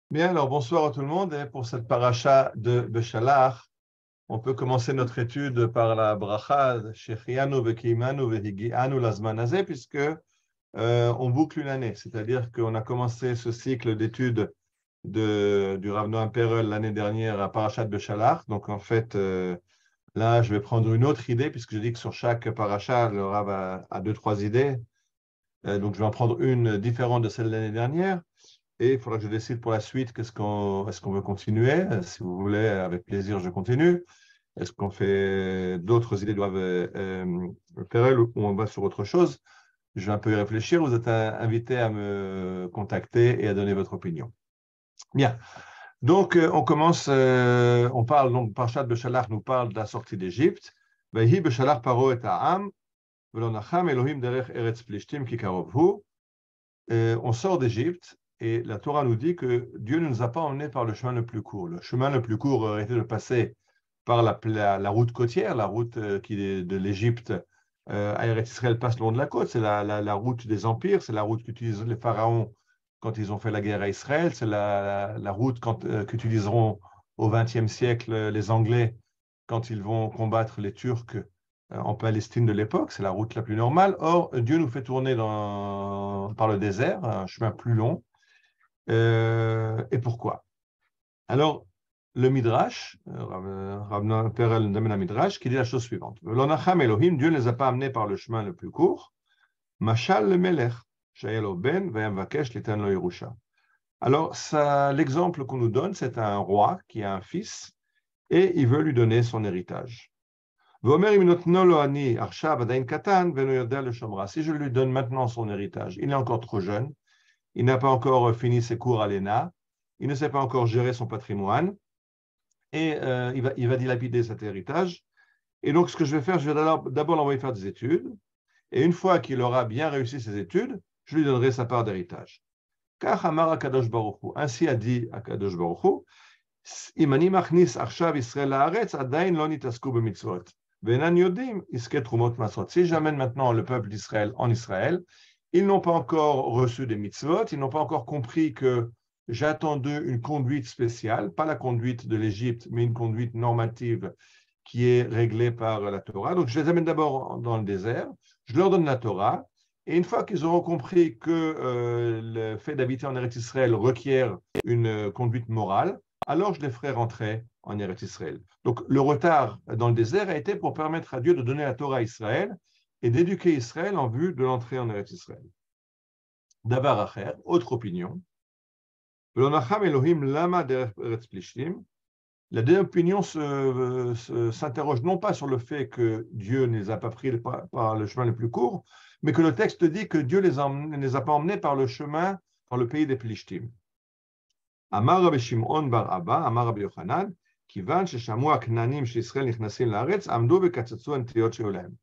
Bien, alors bonsoir à tout le monde. Et pour cette paracha de Beshalach, on peut commencer notre étude par la bracha Shechianu veKimanu vehigianu lazman hazeh, puisque on boucle une année. C'est-à-dire qu'on a commencé ce cycle d'études du Rav Noam Perel l'année dernière à parachat Beshalach. Donc en fait, là, je vais prendre une autre idée, puisque je dis que sur chaque paracha, le Rav a deux, trois idées. Donc je vais en prendre une différente de celle de l'année dernière. Et il faudra que je décide pour la suite est-ce qu'on veut continuer. Si vous voulez, avec plaisir, je continue. Est-ce qu'on fait d'autres idées doivent Perel ou on va sur autre chose? Je vais un peu y réfléchir. Vous êtes invité à me contacter et à donner votre opinion. Bien. Donc, on commence, on parle, donc, Parashat Beshalach nous parle de la sortie d'Égypte. Vahi Beshalach paro et ha'am, v'lo nacham Elohim derech eretz plishtim ki karov hu. On sort d'Égypte et la Torah nous dit que Dieu ne nous a pas emmenés par le chemin le plus court. Le chemin le plus court aurait été de passer par la route côtière, la route qui est de l'Égypte à Eretz Israël passe le long de la côte. C'est la route des empires, c'est la route qu'utilisent les pharaons quand ils ont fait la guerre à Israël, c'est la route qu'utiliseront au XXe siècle les Anglais quand ils vont combattre les Turcs en Palestine de l'époque, c'est la route la plus normale. Or, Dieu nous fait tourner par le désert, un chemin plus long. Et pourquoi? Alors, le Midrash, Rav Perel d'Amena Midrash, qui dit la chose suivante. L'onacham Elohim, Dieu ne les a pas amenés par le chemin le plus court. Mashal le Melech, Shayelo Ben, Vayam Vakesh, Litan lo Yerusha. Alors, l'exemple qu'on nous donne, c'est un roi qui a un fils et il veut lui donner son héritage. Si je lui donne maintenant son héritage, il est encore trop jeune, il n'a pas encore fini ses cours à l'ENA, il ne sait pas encore gérer son patrimoine, et il va dilapider cet héritage. Et donc, ce que je vais faire, je vais d'abord l'envoyer faire des études, et une fois qu'il aura bien réussi ses études, je lui donnerai sa part d'héritage. Car Hamar Akadosh Baruch Hu, ainsi a dit Akadosh Baruch Hu, Imani machnis achshav Israël laaretz, adain lo nitasku b'mitzvot. Si j'amène maintenant le peuple d'Israël en Israël, ils n'ont pas encore reçu des mitzvot, ils n'ont pas encore compris que j'attends d'eux une conduite spéciale, pas la conduite de l'Égypte, mais une conduite normative qui est réglée par la Torah. Donc je les amène d'abord dans le désert, je leur donne la Torah, et une fois qu'ils auront compris que le fait d'habiter en Eretz Israël requiert une conduite morale, alors je les ferai rentrer en Eretz Israël. Donc le retard dans le désert a été pour permettre à Dieu de donner la Torah à Israël et d'éduquer Israël en vue de l'entrée en Eretz Israël. Davar Acher, autre opinion. La deuxième opinion s'interroge non pas sur le fait que Dieu ne les a pas pris par le chemin le plus court, mais que le texte dit que Dieu ne les a pas emmenés par le chemin, par le pays des Plishtim. Amar Rabbi Shimon bar Abba, Amar Rabbi Yochanan, Kivan sheshamu aknanim sheIsraël nichnasim laaretz, amdu vekatzatzu antiyot sheolem.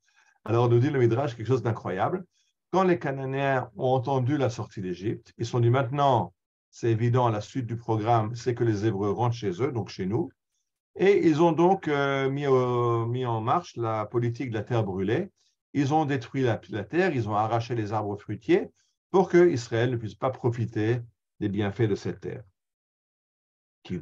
Alors, nous dit le Midrash quelque chose d'incroyable. Quand les Cananéens ont entendu la sortie d'Égypte, ils se sont dit maintenant, c'est évident, la suite du programme, c'est que les Hébreux rentrent chez eux, donc chez nous. Et ils ont donc mis en marche la politique de la terre brûlée. Ils ont détruit la terre, ils ont arraché les arbres fruitiers pour que Israël ne puisse pas profiter des bienfaits de cette terre. Une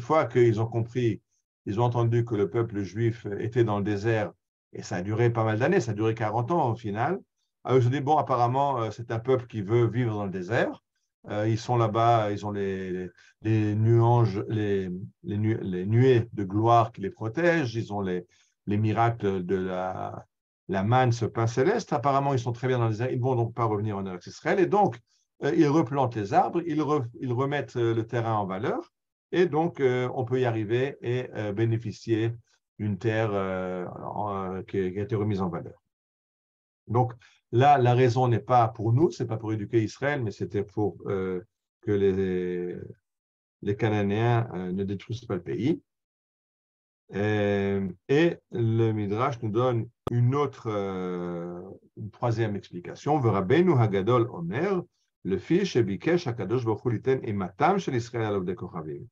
fois qu'ils ont compris, ils ont entendu que le peuple juif était dans le désert, et ça a duré pas mal d'années, ça a duré 40 ans au final, alors ils se disent, bon, apparemment, c'est un peuple qui veut vivre dans le désert. Ils sont là-bas, ils ont les nuages, les nuées de gloire qui les protègent, ils ont les miracles de la manne, ce pain céleste. Apparemment, ils sont très bien dans les airs. Ils ne vont donc pas revenir en Eretz Israël. Et donc, ils replantent les arbres, ils remettent le terrain en valeur. Et donc, on peut y arriver et bénéficier d'une terre qui a été remise en valeur. Donc, là, la raison n'est pas pour nous, ce n'est pas pour éduquer Israël, mais c'était pour que les Cananéens ne détruisent pas le pays. Et le Midrash nous donne une troisième explication. Rabbeinu Hagadol Omer, le fils Shebikesh Hakadosh Baruch Hu liten imatam shel Israël al avdei kochavim.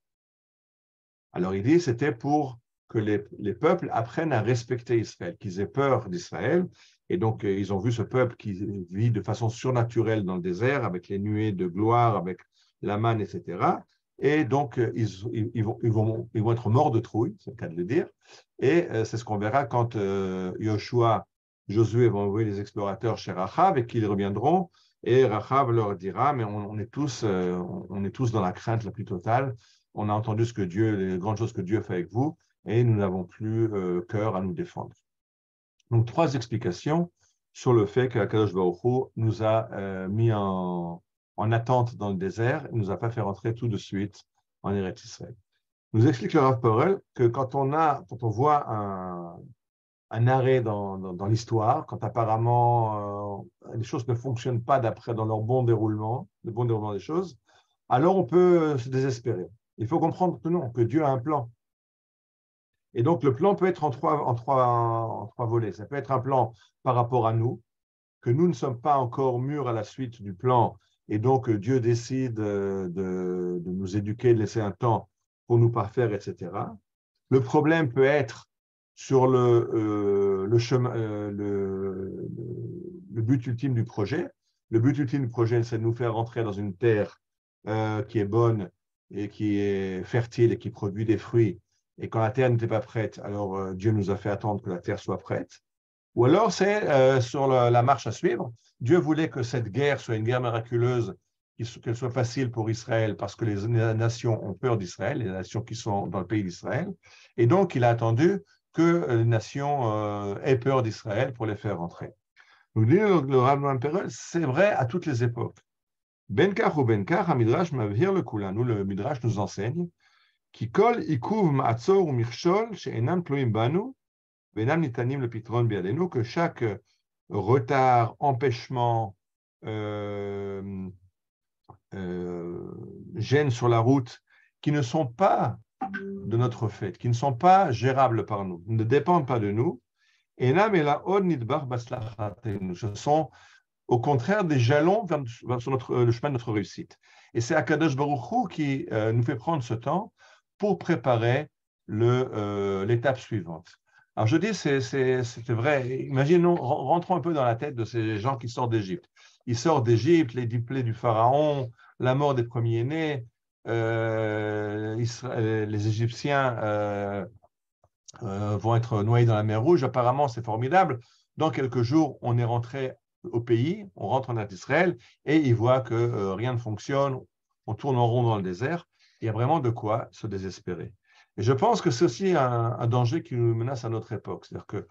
Alors il dit c'était pour que les peuples apprennent à respecter Israël, qu'ils aient peur d'Israël. Et donc, ils ont vu ce peuple qui vit de façon surnaturelle dans le désert, avec les nuées de gloire, avec la manne, etc. Et donc, ils vont être morts de trouille, c'est le cas de le dire. Et c'est ce qu'on verra quand Josué va envoyer les explorateurs chez Rachav et qu'ils reviendront. Et Rachav leur dira, mais on est tous dans la crainte la plus totale. On a entendu les grandes choses que Dieu fait avec vous, et nous n'avons plus cœur à nous défendre. Donc, 3 explications sur le fait qu'Akadosh Baruch Hu nous a mis en attente dans le désert et ne nous a pas fait rentrer tout de suite en Eretz Israël. Nous explique le Rav Porel que quand on voit un arrêt dans l'histoire, quand apparemment les choses ne fonctionnent pas dans le bon déroulement des choses, alors on peut se désespérer. Il faut comprendre que non, que Dieu a un plan. Et donc, le plan peut être en trois volets. Ça peut être un plan par rapport à nous, que nous ne sommes pas encore mûrs à la suite du plan, et donc Dieu décide de nous éduquer, de laisser un temps pour nous parfaire, etc. Le problème peut être sur le but ultime du projet. Le but ultime du projet, c'est de nous faire rentrer dans une terre qui est bonne et qui est fertile et qui produit des fruits. Et quand la terre n'était pas prête, alors Dieu nous a fait attendre que la terre soit prête. Ou alors c'est sur la marche à suivre. Dieu voulait que cette guerre soit une guerre miraculeuse, qu'elle soit facile pour Israël parce que les nations ont peur d'Israël, les nations qui sont dans le pays d'Israël. Et donc, il a attendu que les nations aient peur d'Israël pour les faire rentrer. Donc, le Rav Perel, c'est vrai à toutes les époques. Benkar ou Benkar, Midrash Mavhir le Kula. Nous, le Midrash nous enseigne qui kol ikuv ma'atzor ou mirchol she'enam tloim banu ve'enam nitanim le pitron biadenu, que chaque retard, empêchement, gênes sur la route qui ne sont pas de notre fait, qui ne sont pas gérables par nous, ne dépendent pas de nous, et ce sont au contraire des jalons sur le chemin de notre réussite. Et c'est Akadosh Baruch Hu qui nous fait prendre ce temps pour préparer l'étape suivante. Alors je dis, c'est vrai, imaginons, rentrons un peu dans la tête de ces gens qui sortent d'Égypte. Ils sortent d'Égypte, les plaies du pharaon, la mort des premiers-nés, les Égyptiens vont être noyés dans la mer Rouge. Apparemment, c'est formidable. Dans quelques jours, on est rentré au pays, on rentre en Israël et ils voient que rien ne fonctionne, on tourne en rond dans le désert. Il y a vraiment de quoi se désespérer. Et je pense que c'est aussi un danger qui nous menace à notre époque. C'est-à-dire que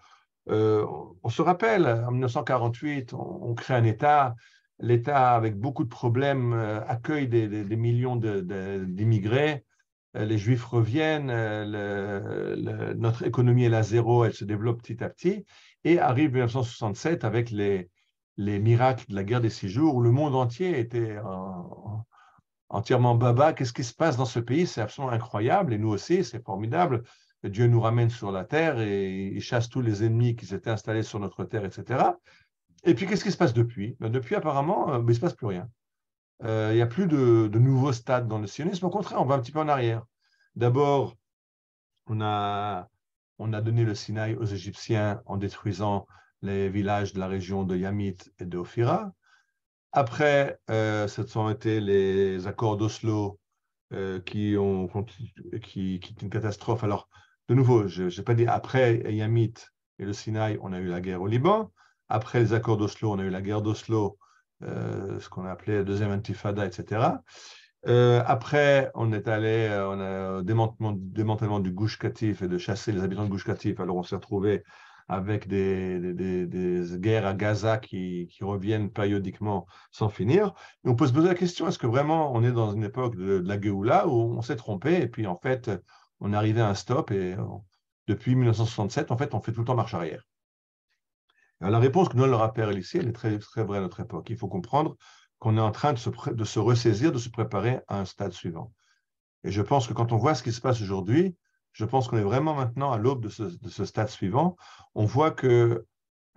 on se rappelle, en 1948, on crée un État. L'État, avec beaucoup de problèmes, accueille des millions d'immigrés. Les Juifs reviennent, notre économie est à zéro, elle se développe petit à petit. Et arrive 1967 avec les miracles de la guerre des 6 jours, où le monde entier était entièrement baba. Qu'est-ce qui se passe dans ce pays? C'est absolument incroyable. Et nous aussi, c'est formidable. Dieu nous ramène sur la terre et il chasse tous les ennemis qui s'étaient installés sur notre terre, etc. Et puis, qu'est-ce qui se passe depuis? Depuis, apparemment, il ne se passe plus rien. Il n'y a plus de nouveaux stades dans le sionisme. Au contraire, on va un petit peu en arrière. D'abord, on a donné le Sinaï aux Égyptiens en détruisant les villages de la région de Yamit et de Ophira. Après, ce sont été les accords d'Oslo qui est une catastrophe. Alors, de nouveau, je n'ai pas dit après Yamit et le Sinaï, on a eu la guerre au Liban. Après les accords d'Oslo, on a eu la guerre d'Oslo, ce qu'on a appelé la deuxième intifada, etc. Après, on a démantèlement du Gush Katif et de chasser les habitants de Gush Katif. Alors, on s'est retrouvé avec des guerres à Gaza qui reviennent périodiquement sans finir. Et on peut se poser la question, est-ce que vraiment on est dans une époque de la Géoula où on s'est trompé et puis en fait, on est arrivé à un stop et depuis 1967, en fait, on fait tout le temps marche arrière. Alors, la réponse que donne le rappel ici, elle est très, très vraie à notre époque. Il faut comprendre qu'on est en train de se ressaisir, de se préparer à un stade suivant. Et je pense que quand on voit ce qui se passe aujourd'hui, je pense qu'on est vraiment maintenant à l'aube de ce stade suivant. On voit qu'on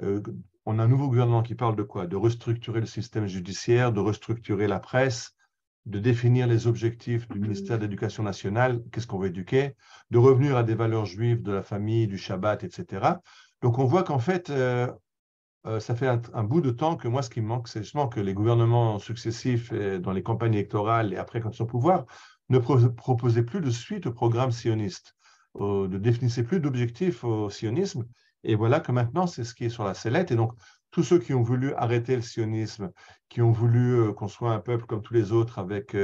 a un nouveau gouvernement qui parle de quoi? De restructurer le système judiciaire, de restructurer la presse, de définir les objectifs du ministère de l'Éducation nationale, qu'est-ce qu'on veut éduquer, de revenir à des valeurs juives de la famille, du Shabbat, etc. Donc on voit qu'en fait, ça fait un bout de temps que moi, ce qui me manque, c'est justement que les gouvernements successifs dans les campagnes électorales et après quand ils sont au pouvoir ne proposaient plus de suite au programme sioniste, ne définissaient plus d'objectifs au sionisme. Et voilà que maintenant, c'est ce qui est sur la sellette. Et donc, tous ceux qui ont voulu arrêter le sionisme, qui ont voulu qu'on soit un peuple comme tous les autres avec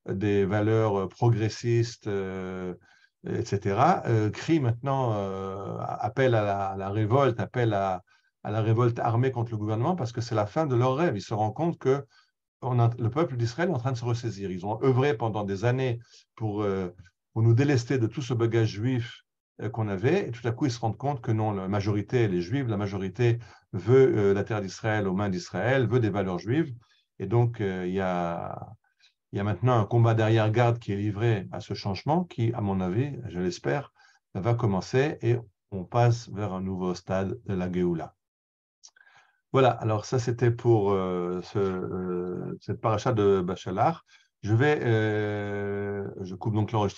des valeurs progressistes, etc., crient maintenant, appellent à la révolte, appellent à la révolte armée contre le gouvernement parce que c'est la fin de leur rêve. Ils se rendent compte que le peuple d'Israël est en train de se ressaisir. Ils ont œuvré pendant des années pour nous délester de tout ce bagage juif qu'on avait. Et tout à coup, ils se rendent compte que non, la majorité, les Juifs, la majorité veut la terre d'Israël aux mains d'Israël, veut des valeurs juives. Et donc, il y a maintenant un combat d'arrière-garde qui est livré à ce changement qui, à mon avis, je l'espère, va commencer et on passe vers un nouveau stade de la Géoula. Voilà, alors ça c'était pour cette paracha de Bachelard. Je coupe donc l'enregistrement.